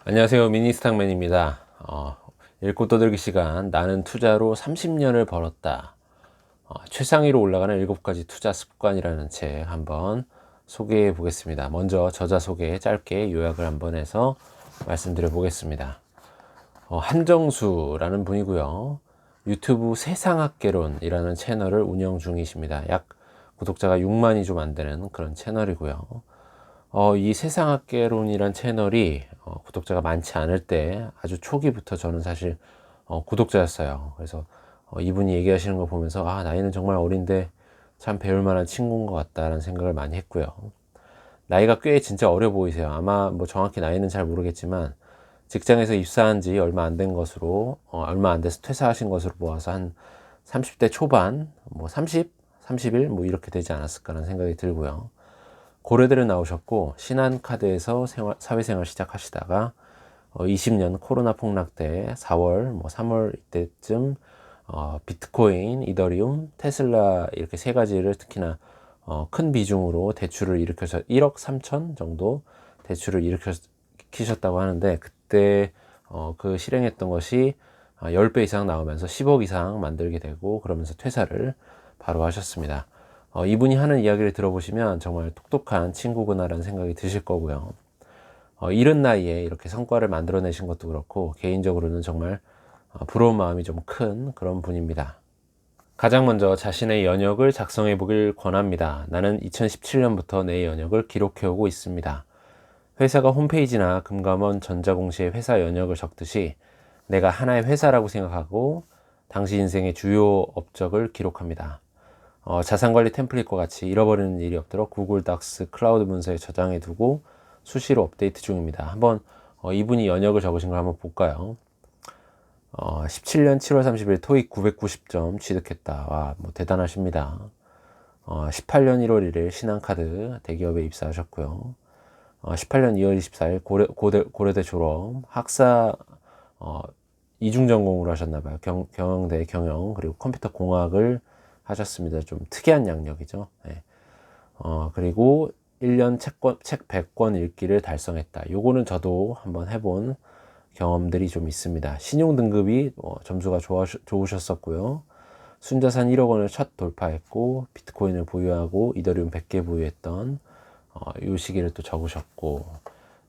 안녕하세요. 미니스탁맨입니다. 읽고 떠들기 시간. 나는 투자로 30년을 벌었다. 최상위로 올라가는 7가지 투자 습관이라는 책 한번 소개해 보겠습니다. 먼저 저자 소개 짧게 요약을 한번 해서 말씀드려 보겠습니다. 한정수라는 분이고요. 유튜브 세상학개론이라는 채널을 운영 중이십니다. 약 구독자가 6만이 좀 안 되는 그런 채널이고요. 이 세상학개론이란 채널이 구독자가 많지 않을 때 아주 초기부터 저는 사실 구독자였어요. 그래서 이분이 얘기하시는 거 보면서 나이는 정말 어린데 참 배울 만한 친구인 것 같다라는 생각을 많이 했고요. 나이가 꽤 진짜 어려 보이세요. 아마 뭐 정확히 나이는 잘 모르겠지만 직장에서 입사한 지 얼마 안 된 것으로 얼마 안 돼서 퇴사하신 것으로 보아서 한 30대 초반 뭐 30, 31 뭐 이렇게 되지 않았을까라는 생각이 들고요. 고려대를 나오셨고 신한카드에서 사회생활 시작하시다가 20년 코로나 폭락 때 4월 뭐 3월 이때쯤 비트코인, 이더리움, 테슬라 이렇게 세 가지를 특히나 큰 비중으로 대출을 일으켜서 1억 3천 정도 대출을 일으키셨다고 하는데 그때 그 실행했던 것이 10배 이상 나오면서 10억 이상 만들게 되고 그러면서 퇴사를 바로 하셨습니다. 이분이 하는 이야기를 들어보시면 정말 똑똑한 친구구나라는 생각이 드실 거고요. 이른 나이에 이렇게 성과를 만들어내신 것도 그렇고 개인적으로는 정말 부러운 마음이 좀 큰 그런 분입니다. 가장 먼저 자신의 연역을 작성해 보길 권합니다. 나는 2017년부터 내 연역을 기록해 오고 있습니다. 회사가 홈페이지나 금감원 전자공시에 회사 연역을 적듯이 내가 하나의 회사라고 생각하고 당시 인생의 주요 업적을 기록합니다. 자산관리 템플릿과 같이 잃어버리는 일이 없도록 구글 닥스 클라우드 문서에 저장해 두고 수시로 업데이트 중입니다. 한번 이분이 연역을 적으신 걸 한번 볼까요? 17년 7월 30일 토익 990점 취득했다. 와, 뭐 대단하십니다. 18년 1월 1일 신한카드 대기업에 입사하셨고요. 18년 2월 24일 고려대 졸업, 학사 이중전공으로 하셨나봐요. 경영대 경영 그리고 컴퓨터 공학을 하셨습니다. 좀 특이한 양력이죠. 네. 그리고 1년 책 100권 읽기를 달성했다. 요거는 저도 한번 해본 경험들이 좀 있습니다. 신용 등급이 점수가 좋으셨었고요. 순자산 1억 원을 첫 돌파했고 비트코인을 보유하고 이더리움 100개 보유했던 요 시기를 또 적으셨고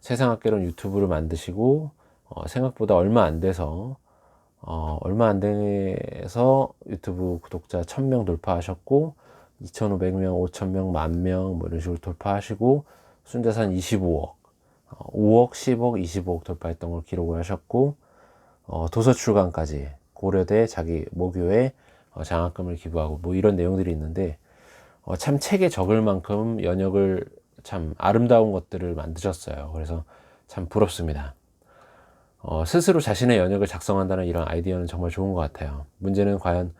세상학개론 유튜브를 만드시고 생각보다 얼마 안 돼서 유튜브 구독자 1000명 돌파하셨고 2500명, 5000명, 10,000명 뭐 이런 식으로 돌파하시고 순자산 25억, 5억, 10억, 25억 돌파했던 걸 기록을 하셨고 도서 출간까지 고려대 자기 모교에 장학금을 기부하고 뭐 이런 내용들이 있는데 참 책에 적을 만큼 연역을 참 아름다운 것들을 만드셨어요. 그래서 참 부럽습니다. 스스로 자신의 연역을 작성한다는 이런 아이디어는 정말 좋은 것 같아요. 문제는 과연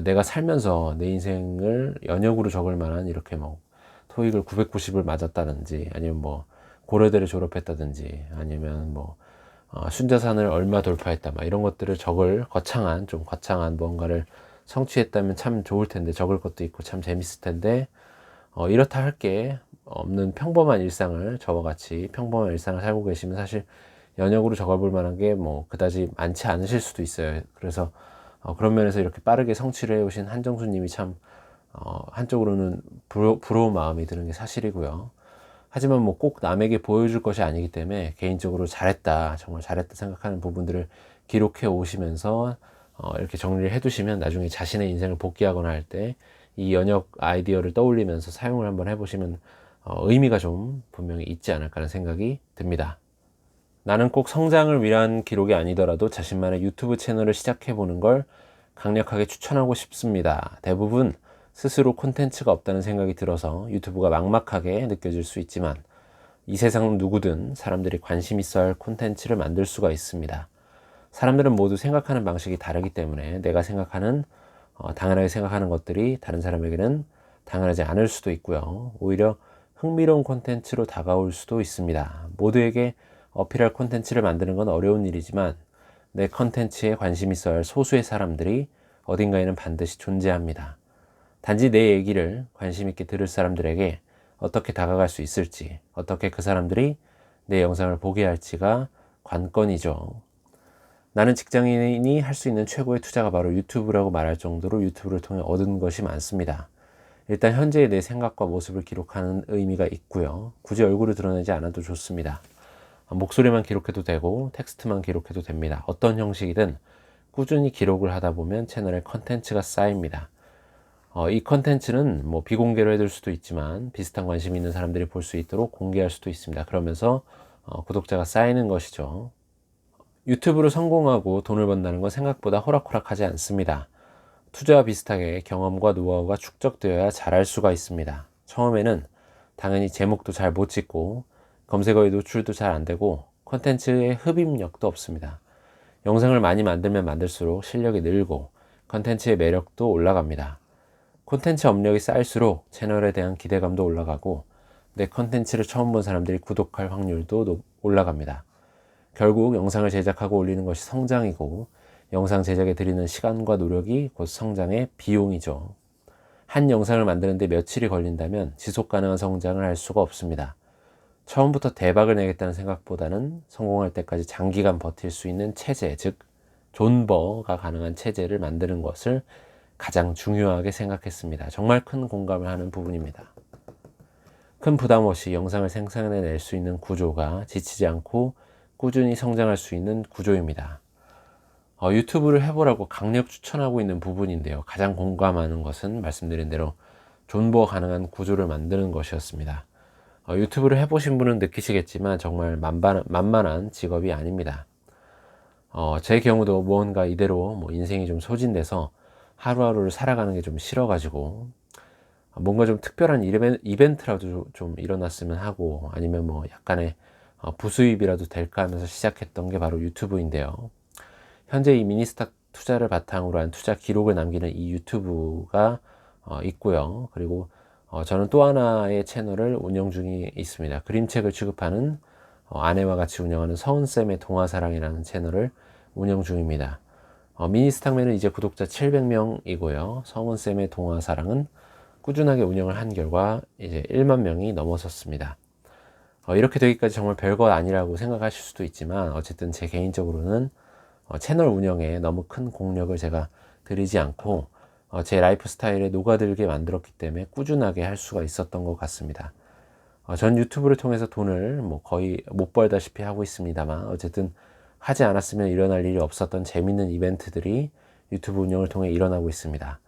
내가 살면서 내 인생을 연역으로 적을 만한 이렇게 뭐 토익을 990을 맞았다든지 아니면 뭐 고려대를 졸업했다든지 아니면 뭐 순자산을 얼마 돌파했다 막 이런 것들을 적을 좀 거창한 뭔가를 성취했다면 참 좋을 텐데 적을 것도 있고 참 재밌을 텐데 이렇다 할 게 없는 평범한 일상을 저와 같이 평범한 일상을 살고 계시면 사실 연역으로 적어볼 만한 게 뭐 그다지 많지 않으실 수도 있어요. 그래서 그런 면에서 이렇게 빠르게 성취를 해오신 한정수님이 참 한쪽으로는 부러운 마음이 드는 게 사실이고요. 하지만 뭐 꼭 남에게 보여줄 것이 아니기 때문에 개인적으로 잘했다, 정말 잘했다 생각하는 부분들을 기록해 오시면서 이렇게 정리를 해두시면 나중에 자신의 인생을 복귀하거나 할 때 이 연역 아이디어를 떠올리면서 사용을 한번 해보시면 의미가 좀 분명히 있지 않을까 하는 생각이 듭니다. 나는 꼭 성장을 위한 기록이 아니더라도 자신만의 유튜브 채널을 시작해보는 걸 강력하게 추천하고 싶습니다. 대부분 스스로 콘텐츠가 없다는 생각이 들어서 유튜브가 막막하게 느껴질 수 있지만 이 세상 누구든 사람들이 관심 있어 할 콘텐츠를 만들 수가 있습니다. 사람들은 모두 생각하는 방식이 다르기 때문에 내가 당연하게 생각하는 것들이 다른 사람에게는 당연하지 않을 수도 있고요. 오히려 흥미로운 콘텐츠로 다가올 수도 있습니다. 모두에게 어필할 콘텐츠를 만드는 건 어려운 일이지만 내 콘텐츠에 관심 있어 할 소수의 사람들이 어딘가에는 반드시 존재합니다. 단지 내 얘기를 관심 있게 들을 사람들에게 어떻게 다가갈 수 있을지, 어떻게 그 사람들이 내 영상을 보게 할지가 관건이죠. 나는 직장인이 할 수 있는 최고의 투자가 바로 유튜브라고 말할 정도로 유튜브를 통해 얻은 것이 많습니다. 일단 현재의 내 생각과 모습을 기록하는 의미가 있고요. 굳이 얼굴을 드러내지 않아도 좋습니다. 목소리만 기록해도 되고 텍스트만 기록해도 됩니다. 어떤 형식이든 꾸준히 기록을 하다 보면 채널에 컨텐츠가 쌓입니다. 이 컨텐츠는 뭐 비공개로 해둘 수도 있지만 비슷한 관심 있는 사람들이 볼 수 있도록 공개할 수도 있습니다. 그러면서 구독자가 쌓이는 것이죠. 유튜브로 성공하고 돈을 번다는 건 생각보다 호락호락하지 않습니다. 투자와 비슷하게 경험과 노하우가 축적되어야 잘할 수가 있습니다. 처음에는 당연히 제목도 잘 못 짓고 검색어의 노출도 잘 안 되고 컨텐츠의 흡입력도 없습니다. 영상을 많이 만들면 만들수록 실력이 늘고 컨텐츠의 매력도 올라갑니다. 콘텐츠 업력이 쌓일수록 채널에 대한 기대감도 올라가고 내 컨텐츠를 처음 본 사람들이 구독할 확률도 올라갑니다. 결국 영상을 제작하고 올리는 것이 성장이고 영상 제작에 들이는 시간과 노력이 곧 성장의 비용이죠. 한 영상을 만드는데 며칠이 걸린다면 지속 가능한 성장을 할 수가 없습니다. 처음부터 대박을 내겠다는 생각보다는 성공할 때까지 장기간 버틸 수 있는 체제, 즉 존버가 가능한 체제를 만드는 것을 가장 중요하게 생각했습니다. 정말 큰 공감을 하는 부분입니다. 큰 부담 없이 영상을 생산해낼 수 있는 구조가 지치지 않고 꾸준히 성장할 수 있는 구조입니다. 유튜브를 해보라고 강력 추천하고 있는 부분인데요. 가장 공감하는 것은 말씀드린 대로 존버 가능한 구조를 만드는 것이었습니다. 유튜브를 해보신 분은 느끼시겠지만 정말 만만한 직업이 아닙니다. 제 경우도 무언가 이대로 인생이 좀 소진돼서 하루하루를 살아가는 게 좀 싫어가지고 뭔가 좀 특별한 이벤트라도 좀 일어났으면 하고 아니면 약간의 부수입이라도 될까 하면서 시작했던 게 바로 유튜브인데요. 현재 이 미니스탁 투자를 바탕으로 한 투자 기록을 남기는 이 유튜브가 있고요. 그리고 저는 또 하나의 채널을 운영 중에 있습니다. 그림책을 취급하는 아내와 같이 운영하는 서은쌤의 동화사랑이라는 채널을 운영 중입니다. 미니스탁맨은 이제 구독자 700명이고요. 서은쌤의 동화사랑은 꾸준하게 운영을 한 결과 이제 1만 명이 넘어섰습니다. 이렇게 되기까지 정말 별거 아니라고 생각하실 수도 있지만 어쨌든 제 개인적으로는 채널 운영에 너무 큰 공력을 제가 들이지 않고 제 라이프 스타일에 녹아들게 만들었기 때문에 꾸준하게 할 수가 있었던 것 같습니다. 전 유튜브를 통해서 돈을 거의 못 벌다시피 하고 있습니다만 어쨌든 하지 않았으면 일어날 일이 없었던 재밌는 이벤트들이 유튜브 운영을 통해 일어나고 있습니다.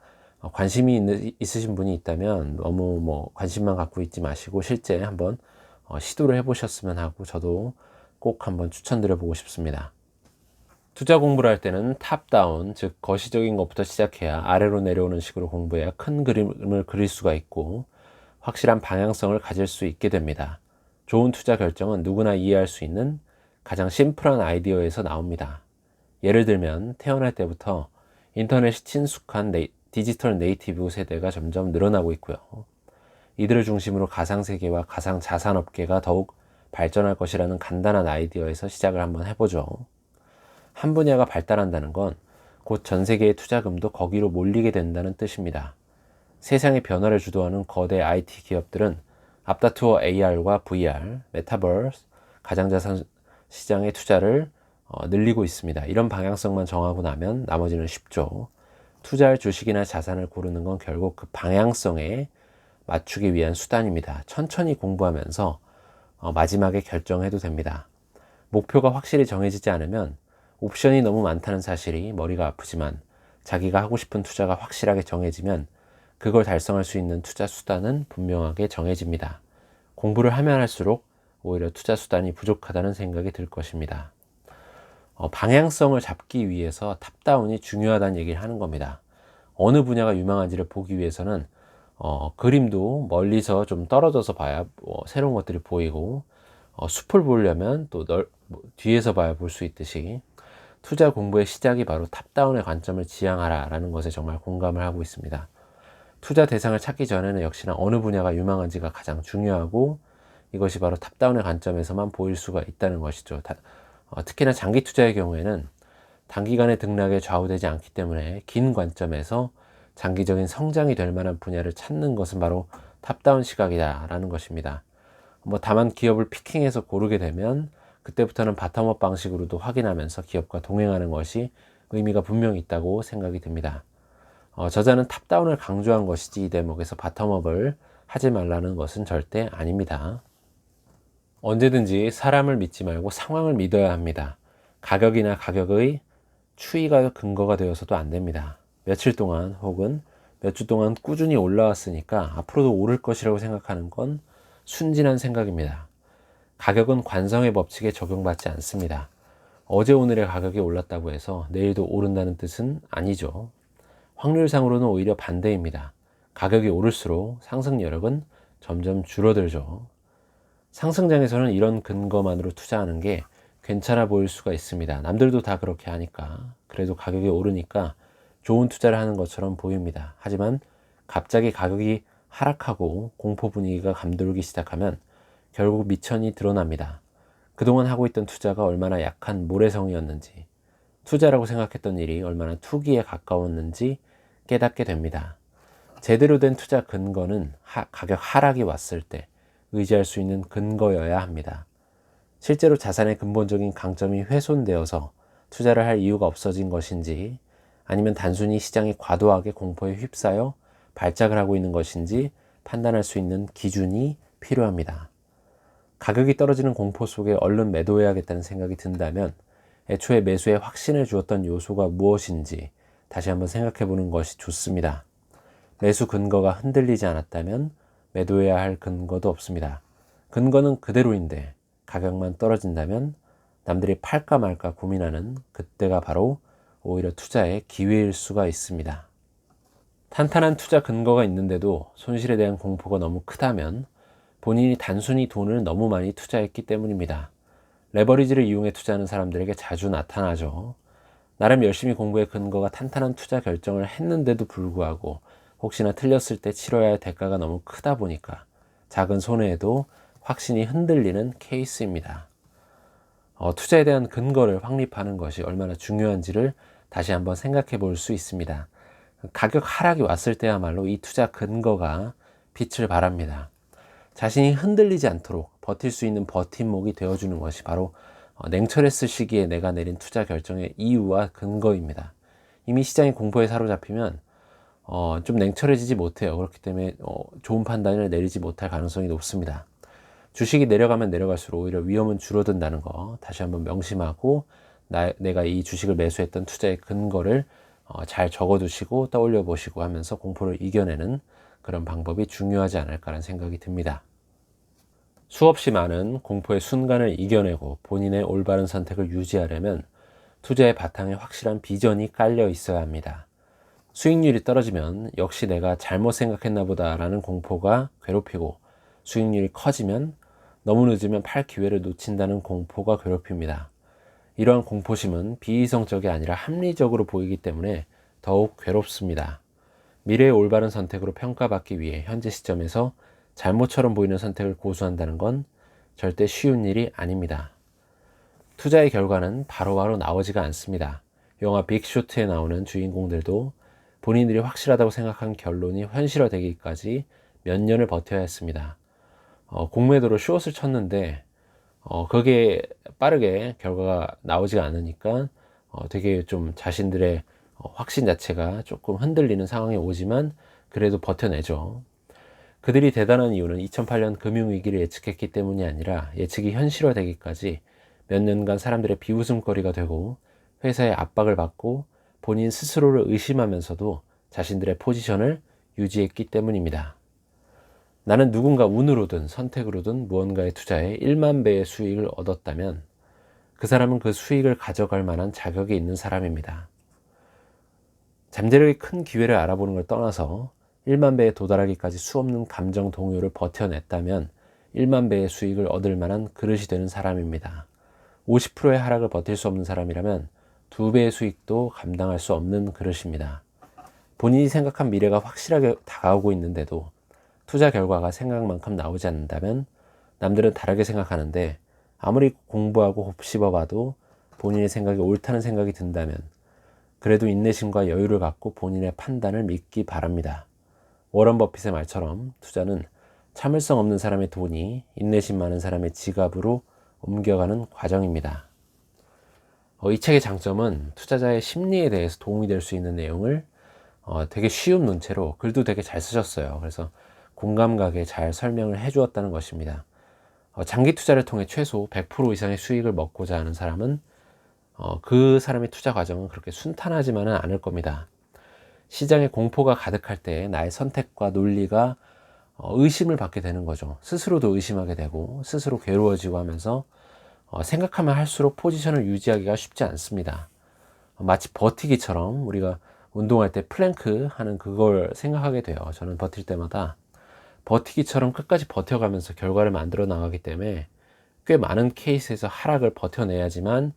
관심이 있으신 분이 있다면 너무 관심만 갖고 있지 마시고 실제 한번 시도를 해보셨으면 하고 저도 꼭 한번 추천드려 보고 싶습니다. 투자 공부를 할 때는 탑다운, 즉 거시적인 것부터 시작해야 아래로 내려오는 식으로 공부해야 큰 그림을 그릴 수가 있고 확실한 방향성을 가질 수 있게 됩니다. 좋은 투자 결정은 누구나 이해할 수 있는 가장 심플한 아이디어에서 나옵니다. 예를 들면 태어날 때부터 인터넷이 친숙한 디지털 네이티브 세대가 점점 늘어나고 있고요. 이들을 중심으로 가상세계와 가상자산업계가 더욱 발전할 것이라는 간단한 아이디어에서 시작을 한번 해보죠. 한 분야가 발달한다는 건 곧 전 세계의 투자금도 거기로 몰리게 된다는 뜻입니다. 세상의 변화를 주도하는 거대 IT 기업들은 앞다투어 AR과 VR, 메타버스, 가상자산 시장의 투자를 늘리고 있습니다. 이런 방향성만 정하고 나면 나머지는 쉽죠. 투자할 주식이나 자산을 고르는 건 결국 그 방향성에 맞추기 위한 수단입니다. 천천히 공부하면서 마지막에 결정해도 됩니다. 목표가 확실히 정해지지 않으면 옵션이 너무 많다는 사실이 머리가 아프지만 자기가 하고 싶은 투자가 확실하게 정해지면 그걸 달성할 수 있는 투자 수단은 분명하게 정해집니다. 공부를 하면 할수록 오히려 투자 수단이 부족하다는 생각이 들 것입니다. 방향성을 잡기 위해서 탑다운이 중요하다는 얘기를 하는 겁니다. 어느 분야가 유망한지를 보기 위해서는 그림도 멀리서 좀 떨어져서 봐야 새로운 것들이 보이고 숲을 보려면 또 뒤에서 봐야 볼 수 있듯이 투자 공부의 시작이 바로 탑다운의 관점을 지향하라 라는 것에 정말 공감을 하고 있습니다. 투자 대상을 찾기 전에는 역시나 어느 분야가 유망한지가 가장 중요하고 이것이 바로 탑다운의 관점에서만 보일 수가 있다는 것이죠. 특히나 장기 투자의 경우에는 단기간의 등락에 좌우되지 않기 때문에 긴 관점에서 장기적인 성장이 될 만한 분야를 찾는 것은 바로 탑다운 시각이다 라는 것입니다. 다만 기업을 피킹해서 고르게 되면 그때부터는 바텀업 방식으로도 확인하면서 기업과 동행하는 것이 의미가 분명히 있다고 생각이 듭니다. 저자는 탑다운을 강조한 것이지 이 대목에서 바텀업을 하지 말라는 것은 절대 아닙니다. 언제든지 사람을 믿지 말고 상황을 믿어야 합니다. 가격이나 가격의 추이가 근거가 되어서도 안 됩니다. 며칠 동안 혹은 몇 주 동안 꾸준히 올라왔으니까 앞으로도 오를 것이라고 생각하는 건 순진한 생각입니다. 가격은 관성의 법칙에 적용받지 않습니다. 어제 오늘의 가격이 올랐다고 해서 내일도 오른다는 뜻은 아니죠. 확률상으로는 오히려 반대입니다. 가격이 오를수록 상승 여력은 점점 줄어들죠. 상승장에서는 이런 근거만으로 투자하는 게 괜찮아 보일 수가 있습니다. 남들도 다 그렇게 하니까. 그래도 가격이 오르니까 좋은 투자를 하는 것처럼 보입니다. 하지만 갑자기 가격이 하락하고 공포 분위기가 감돌기 시작하면 결국 미천이 드러납니다. 그동안 하고 있던 투자가 얼마나 약한 모래성이었는지, 투자라고 생각했던 일이 얼마나 투기에 가까웠는지 깨닫게 됩니다. 제대로 된 투자 근거는 가격 하락이 왔을 때 의지할 수 있는 근거여야 합니다. 실제로 자산의 근본적인 강점이 훼손되어서 투자를 할 이유가 없어진 것인지, 아니면 단순히 시장이 과도하게 공포에 휩싸여 발작을 하고 있는 것인지 판단할 수 있는 기준이 필요합니다. 가격이 떨어지는 공포 속에 얼른 매도해야겠다는 생각이 든다면 애초에 매수에 확신을 주었던 요소가 무엇인지 다시 한번 생각해 보는 것이 좋습니다. 매수 근거가 흔들리지 않았다면 매도해야 할 근거도 없습니다. 근거는 그대로인데 가격만 떨어진다면 남들이 팔까 말까 고민하는 그때가 바로 오히려 투자의 기회일 수가 있습니다. 탄탄한 투자 근거가 있는데도 손실에 대한 공포가 너무 크다면 본인이 단순히 돈을 너무 많이 투자했기 때문입니다. 레버리지를 이용해 투자하는 사람들에게 자주 나타나죠. 나름 열심히 공부해 근거가 탄탄한 투자 결정을 했는데도 불구하고 혹시나 틀렸을 때 치러야 할 대가가 너무 크다 보니까 작은 손해에도 확신이 흔들리는 케이스입니다. 투자에 대한 근거를 확립하는 것이 얼마나 중요한지를 다시 한번 생각해 볼 수 있습니다. 가격 하락이 왔을 때야말로 이 투자 근거가 빛을 발합니다. 자신이 흔들리지 않도록 버틸 수 있는 버팀목이 되어주는 것이 바로 냉철했을 시기에 내가 내린 투자 결정의 이유와 근거입니다. 이미 시장이 공포에 사로잡히면 좀 냉철해지지 못해요. 그렇기 때문에 좋은 판단을 내리지 못할 가능성이 높습니다. 주식이 내려가면 내려갈수록 오히려 위험은 줄어든다는 거 다시 한번 명심하고 내가 이 주식을 매수했던 투자의 근거를 잘 적어두시고 떠올려 보시고 하면서 공포를 이겨내는 그런 방법이 중요하지 않을까라는 생각이 듭니다. 수없이 많은 공포의 순간을 이겨내고 본인의 올바른 선택을 유지하려면 투자의 바탕에 확실한 비전이 깔려 있어야 합니다. 수익률이 떨어지면 역시 내가 잘못 생각했나 보다라는 공포가 괴롭히고, 수익률이 커지면 너무 늦으면 팔 기회를 놓친다는 공포가 괴롭힙니다. 이러한 공포심은 비이성적이 아니라 합리적으로 보이기 때문에 더욱 괴롭습니다. 미래의 올바른 선택으로 평가받기 위해 현재 시점에서 잘못처럼 보이는 선택을 고수한다는 건 절대 쉬운 일이 아닙니다. 투자의 결과는 바로바로 나오지가 않습니다. 영화 빅쇼트에 나오는 주인공들도 본인들이 확실하다고 생각한 결론이 현실화되기까지 몇 년을 버텨야 했습니다. 공매도로 숏을 쳤는데 그게 빠르게 결과가 나오지가 않으니까 되게 좀 자신들의 확신 자체가 조금 흔들리는 상황이 오지만 그래도 버텨내죠. 그들이 대단한 이유는 2008년 금융위기를 예측했기 때문이 아니라 예측이 현실화되기까지 몇 년간 사람들의 비웃음거리가 되고 회사의 압박을 받고 본인 스스로를 의심하면서도 자신들의 포지션을 유지했기 때문입니다. 나는 누군가 운으로든 선택으로든 무언가에 투자해 1만 배의 수익을 얻었다면 그 사람은 그 수익을 가져갈 만한 자격이 있는 사람입니다. 잠재력이 큰 기회를 알아보는 걸 떠나서 1만 배에 도달하기까지 수없는 감정 동요를 버텨냈다면 1만 배의 수익을 얻을 만한 그릇이 되는 사람입니다. 50%의 하락을 버틸 수 없는 사람이라면 2배의 수익도 감당할 수 없는 그릇입니다. 본인이 생각한 미래가 확실하게 다가오고 있는데도 투자 결과가 생각만큼 나오지 않는다면 남들은 다르게 생각하는데 아무리 공부하고 곱씹어봐도 본인의 생각이 옳다는 생각이 든다면 그래도 인내심과 여유를 갖고 본인의 판단을 믿기 바랍니다. 워런 버핏의 말처럼 투자는 참을성 없는 사람의 돈이 인내심 많은 사람의 지갑으로 옮겨가는 과정입니다. 이 책의 장점은 투자자의 심리에 대해서 도움이 될 수 있는 내용을 되게 쉬운 문체로 글도 되게 잘 쓰셨어요. 그래서 공감 가게 잘 설명을 해 주었다는 것입니다. 장기 투자를 통해 최소 100% 이상의 수익을 먹고자 하는 사람은 그 사람의 투자 과정은 그렇게 순탄하지만은 않을 겁니다. 시장에 공포가 가득할 때 나의 선택과 논리가 의심을 받게 되는 거죠. 스스로도 의심하게 되고 스스로 괴로워지고 하면서 생각하면 할수록 포지션을 유지하기가 쉽지 않습니다. 마치 버티기처럼 우리가 운동할 때 플랭크 하는 그걸 생각하게 돼요. 저는 버틸 때마다 버티기처럼 끝까지 버텨가면서 결과를 만들어 나가기 때문에 꽤 많은 케이스에서 하락을 버텨내야지만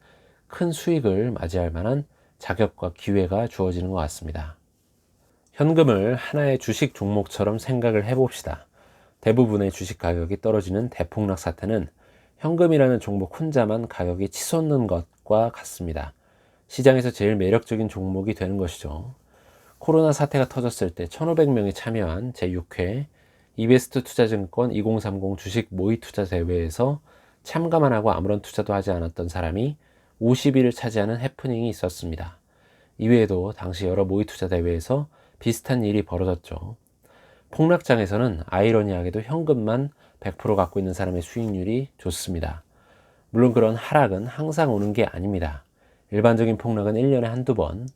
큰 수익을 맞이할 만한 자격과 기회가 주어지는 것 같습니다. 현금을 하나의 주식 종목처럼 생각을 해봅시다. 대부분의 주식 가격이 떨어지는 대폭락 사태는 현금이라는 종목 혼자만 가격이 치솟는 것과 같습니다. 시장에서 제일 매력적인 종목이 되는 것이죠. 코로나 사태가 터졌을 때 1,500명이 참여한 제6회 이베스트 투자증권 2030 주식 모의 투자 대회에서 참가만 하고 아무런 투자도 하지 않았던 사람이 50위를 차지하는 해프닝이 있었습니다. 이외에도 당시 여러 모의 투자 대회에서 비슷한 일이 벌어졌죠. 폭락장에서는 아이러니하게도 현금만 100% 갖고 있는 사람의 수익률이 좋습니다. 물론 그런 하락은 항상 오는 게 아닙니다. 일반적인 폭락은 1년에 한두 번,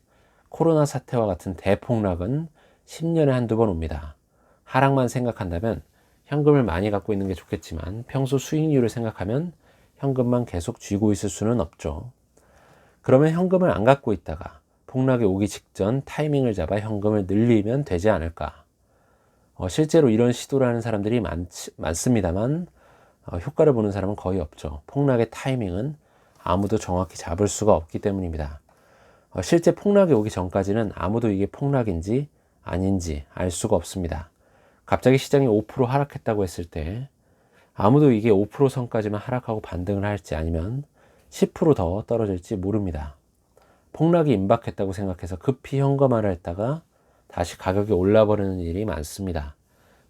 코로나 사태와 같은 대폭락은 10년에 한두 번 옵니다. 하락만 생각한다면 현금을 많이 갖고 있는 게 좋겠지만 평소 수익률을 생각하면 현금만 계속 쥐고 있을 수는 없죠. 그러면 현금을 안 갖고 있다가 폭락이 오기 직전 타이밍을 잡아 현금을 늘리면 되지 않을까. 실제로 이런 시도를 하는 사람들이 많습니다만 효과를 보는 사람은 거의 없죠. 폭락의 타이밍은 아무도 정확히 잡을 수가 없기 때문입니다. 실제 폭락이 오기 전까지는 아무도 이게 폭락인지 아닌지 알 수가 없습니다. 갑자기 시장이 5% 하락했다고 했을 때 아무도 이게 5% 선까지만 하락하고 반등을 할지 아니면 10% 더 떨어질지 모릅니다. 폭락이 임박했다고 생각해서 급히 현금화를 했다가 다시 가격이 올라버리는 일이 많습니다.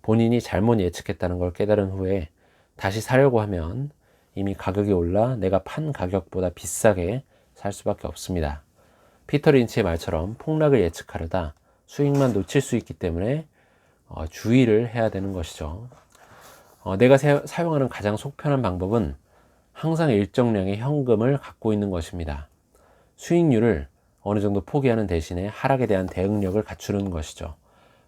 본인이 잘못 예측했다는 걸 깨달은 후에 다시 사려고 하면 이미 가격이 올라 내가 판 가격보다 비싸게 살 수밖에 없습니다. 피터 린치의 말처럼 폭락을 예측하려다 수익만 놓칠 수 있기 때문에 주의를 해야 되는 것이죠. 내가 사용하는 가장 속편한 방법은 항상 일정량의 현금을 갖고 있는 것입니다. 수익률을 어느 정도 포기하는 대신에 하락에 대한 대응력을 갖추는 것이죠.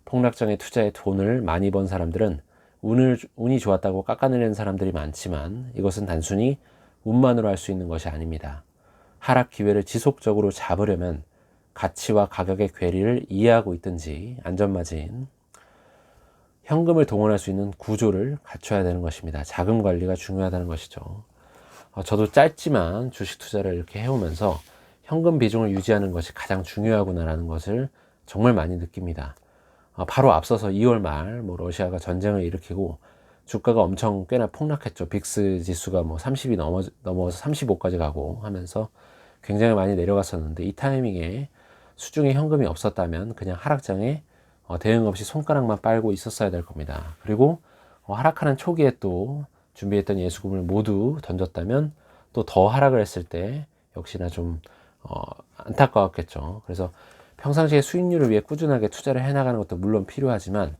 폭락장의 투자에 돈을 많이 번 사람들은 운이 좋았다고 깎아내리는 사람들이 많지만 이것은 단순히 운만으로 할 수 있는 것이 아닙니다. 하락 기회를 지속적으로 잡으려면 가치와 가격의 괴리를 이해하고 있든지 안전마진, 현금을 동원할 수 있는 구조를 갖춰야 되는 것입니다. 자금 관리가 중요하다는 것이죠. 저도 짧지만 주식 투자를 이렇게 해오면서 현금 비중을 유지하는 것이 가장 중요하구나라는 것을 정말 많이 느낍니다. 바로 앞서서 2월 말 러시아가 전쟁을 일으키고 주가가 엄청 꽤나 폭락했죠. 빅스 지수가 30이 넘어서 35까지 가고 하면서 굉장히 많이 내려갔었는데 이 타이밍에 수중에 현금이 없었다면 그냥 하락장에 대응 없이 손가락만 빨고 있었어야 될 겁니다. 그리고 하락하는 초기에 또 준비했던 예수금을 모두 던졌다면 또 더 하락을 했을 때 역시나 좀 안타까웠겠죠. 그래서 평상시에 수익률을 위해 꾸준하게 투자를 해나가는 것도 물론 필요하지만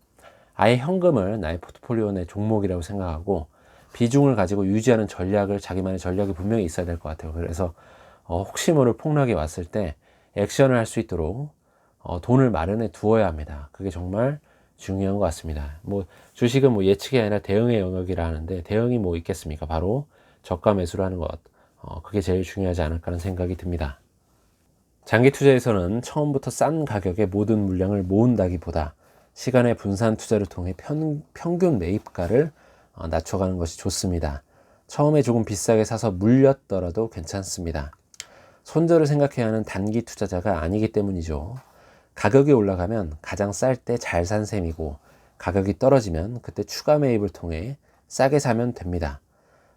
아예 현금을 나의 포트폴리오 내 종목이라고 생각하고 비중을 가지고 유지하는 자기만의 전략이 분명히 있어야 될 것 같아요. 그래서 혹시 모를 폭락이 왔을 때 액션을 할 수 있도록 돈을 마련해 두어야 합니다. 그게 정말 중요한 것 같습니다. 주식은 예측이 아니라 대응의 영역이라 하는데 대응이 있겠습니까? 바로 저가 매수를 하는 것. 그게 제일 중요하지 않을까 하는 생각이 듭니다. 장기 투자에서는 처음부터 싼 가격에 모든 물량을 모은다기보다 시간의 분산 투자를 통해 평균 매입가를 낮춰가는 것이 좋습니다. 처음에 조금 비싸게 사서 물렸더라도 괜찮습니다. 손절을 생각해야 하는 단기 투자자가 아니기 때문이죠. 가격이 올라가면 가장 쌀 때 잘 산 셈이고 가격이 떨어지면 그때 추가 매입을 통해 싸게 사면 됩니다.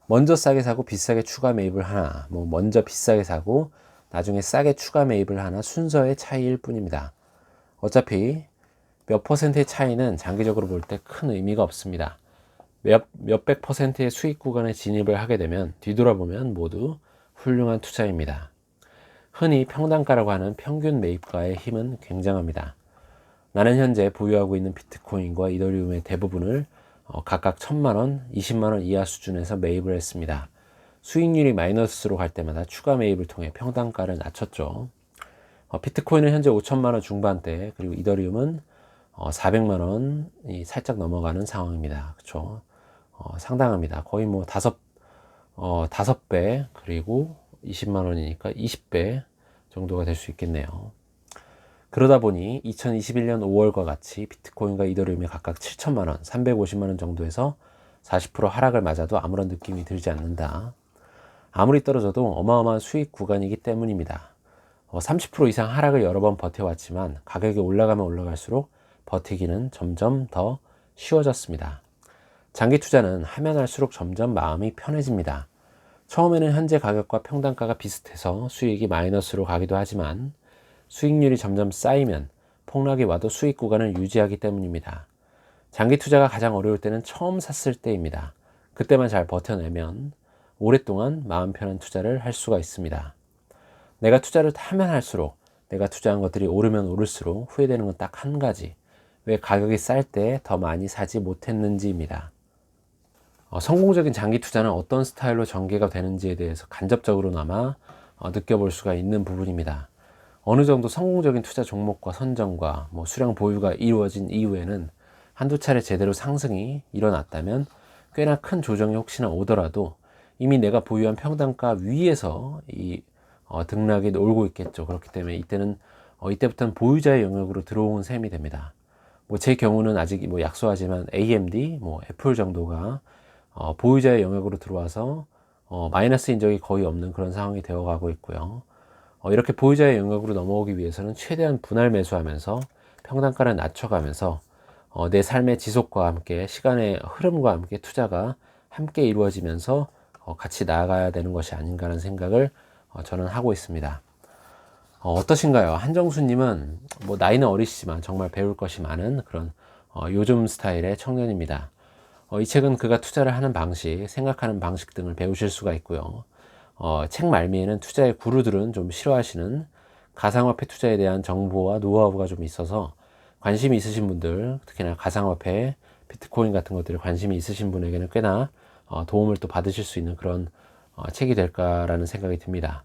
먼저 싸게 사고 비싸게 추가 매입을 하나, 먼저 비싸게 사고 나중에 싸게 추가 매입을 하나 순서의 차이일 뿐입니다. 어차피 몇 퍼센트의 차이는 장기적으로 볼 때 큰 의미가 없습니다. 몇백 퍼센트의 수익 구간에 진입을 하게 되면 뒤돌아보면 모두 훌륭한 투자입니다. 흔히 평단가라고 하는 평균 매입가의 힘은 굉장합니다. 나는 현재 보유하고 있는 비트코인과 이더리움의 대부분을 각각 1000만원, 20만원 이하 수준에서 매입을 했습니다. 수익률이 마이너스로 갈 때마다 추가 매입을 통해 평단가를 낮췄죠. 비트코인은 현재 5천만원 중반대, 그리고 이더리움은 400만원이 살짝 넘어가는 상황입니다. 그쵸? 상당합니다. 거의 뭐 다섯 배, 그리고 20만원이니까 20배 정도가 될 수 있겠네요. 그러다 보니 2021년 5월과 같이 비트코인과 이더리움이 각각 7천만원, 350만원 정도에서 40% 하락을 맞아도 아무런 느낌이 들지 않는다. 아무리 떨어져도 어마어마한 수익 구간이기 때문입니다. 30% 이상 하락을 여러 번 버텨왔지만 가격이 올라가면 올라갈수록 버티기는 점점 더 쉬워졌습니다. 장기 투자는 하면 할수록 점점 마음이 편해집니다. 처음에는 현재 가격과 평단가가 비슷해서 수익이 마이너스로 가기도 하지만 수익률이 점점 쌓이면 폭락이 와도 수익 구간을 유지하기 때문입니다. 장기 투자가 가장 어려울 때는 처음 샀을 때입니다. 그때만 잘 버텨내면 오랫동안 마음 편한 투자를 할 수가 있습니다. 내가 투자를 하면 할수록 내가 투자한 것들이 오르면 오를수록 후회되는 건 딱 한 가지. 왜 가격이 쌀 때 더 많이 사지 못했는지입니다. 성공적인 장기 투자는 어떤 스타일로 전개가 되는지에 대해서 간접적으로나마 느껴볼 수가 있는 부분입니다. 어느 정도 성공적인 투자 종목과 선정과 수량 보유가 이루어진 이후에는 한두 차례 제대로 상승이 일어났다면 꽤나 큰 조정이 혹시나 오더라도 이미 내가 보유한 평단가 위에서 이 등락이 놀고 있겠죠. 그렇기 때문에 이때부터는 보유자의 영역으로 들어온 셈이 됩니다. 제 경우는 아직 약소하지만 AMD, 애플 정도가 보유자의 영역으로 들어와서 마이너스 인적이 거의 없는 그런 상황이 되어가고 있고요. 이렇게 보유자의 영역으로 넘어오기 위해서는 최대한 분할 매수하면서 평단가를 낮춰가면서 내 삶의 지속과 함께 시간의 흐름과 함께 투자가 함께 이루어지면서 같이 나아가야 되는 것이 아닌가 하는 생각을 저는 하고 있습니다. 어떠신가요? 한정수님은 나이는 어리시지만 정말 배울 것이 많은 그런 요즘 스타일의 청년입니다. 이 책은 그가 투자를 하는 방식, 생각하는 방식 등을 배우실 수가 있고요. 책 말미에는 투자의 구루들은 좀 싫어하시는 가상화폐 투자에 대한 정보와 노하우가 좀 있어서 관심이 있으신 분들, 특히나 가상화폐, 비트코인 같은 것들에 관심이 있으신 분에게는 꽤나 도움을 또 받으실 수 있는 그런 책이 될까라는 생각이 듭니다.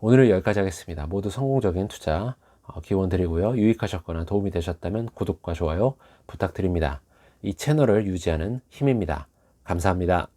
오늘은 여기까지 하겠습니다. 모두 성공적인 투자 기원 드리고요. 유익하셨거나 도움이 되셨다면 구독과 좋아요 부탁드립니다. 이 채널을 유지하는 힘입니다. 감사합니다.